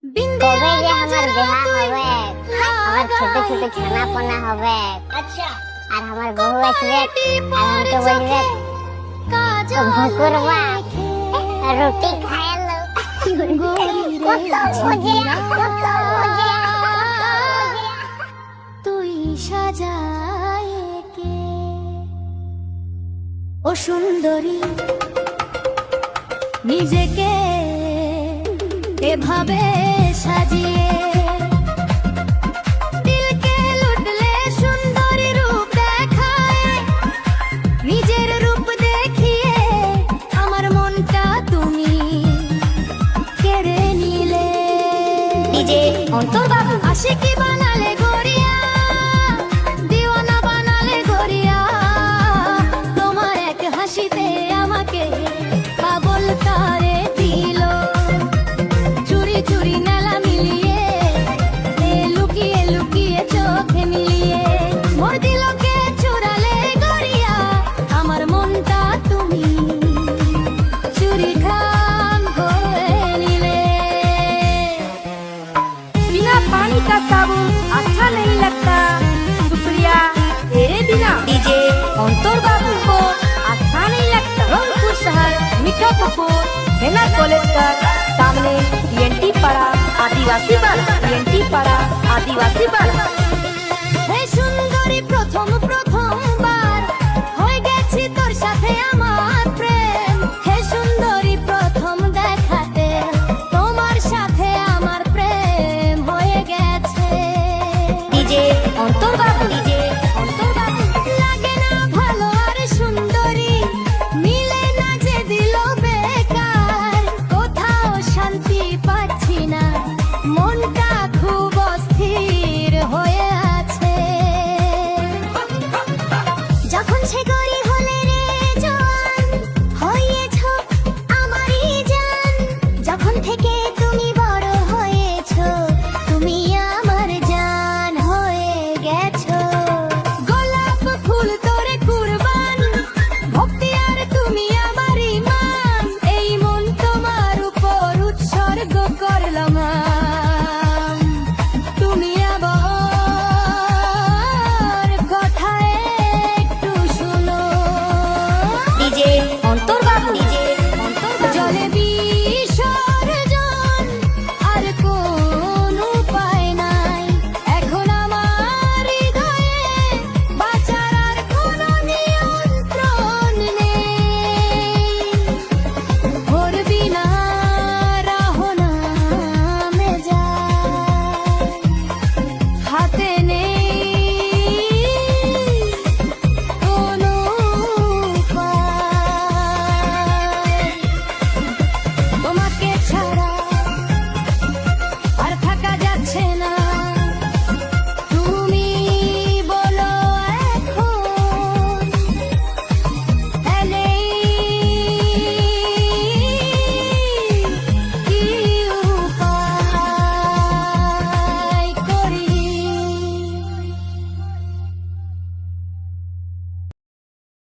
কবে যে আমার বিয়া হবে, আমার ছোট ছোট ছানা পোনা হবে, আচ্ছা আর আমার বউ আসবে আর আমাকে বলবে ভুকুরবা রুটি খাইলো। কত মজা, কত মজা। তুই সাজায় কে ও সুন্দরী, নিজেকে এভাবে সাজিয়ে দিলকে লুটলে সুন্দরী রূপ দেখায়, নিজের রূপ দেখিয়ে আমার মনটা তুমি কেড়ে নিলে। নিজে অন্তর বাবু আশিকি বানালে গড়িয়া, দিওয়ানা বানালে গড়িয়া, তোমার এক হাসিতে আমাকে পাগল করে দিল। চুরি চুরি নেলা মিলিয়ে লুকিয়ে লুকিয়ে চোখে মিলিয়ে মোর দিলকে চুরালে গড়িয়া, আমার মনটা তুমি চুরি খান করে নিলে। बिना पानी का साबुन अच्छा नहीं लगता। शुक्रिया तेरे बिना डीजे अंतर बाबू को अच्छा नहीं लगता। रंगपुर शहर मीठापुकुर हेना कॉलेज का सामने टीएनटी पाड़ा आदिवासी पाड़ा, टीएनटी पाड़ा आदिवासी पाड़ा। হে সুন্দরী প্রথম প্রথমবার হয়ে গেছি তোর সাথে আমার প্রেম। হে সুন্দরী প্রথম দেখাতে তোমার সাথে আমার প্রেম হয়ে গেছে। डीजे अंतर बाबू, डीजे अंतर बाबू। লাগে না ভালো আর সুন্দরী, মিলে না যে দিল বেকার, কোথাও শান্তি পাচ্ছি না, মনটা খুব অস্থির হয়ে আছে। যখন সে গরি হলে রে জওয়ান, হয়েছ আমারই জান, যখন থেকে তুমি বড় হয়েছ, তুমি আমার জান হয়ে গেছো। গোলাপ ফুল তোরে কুরবান, ভক্তি আর তুমি আমার ইমান, এই মন তোমার উপর উৎসর্গ করলাম।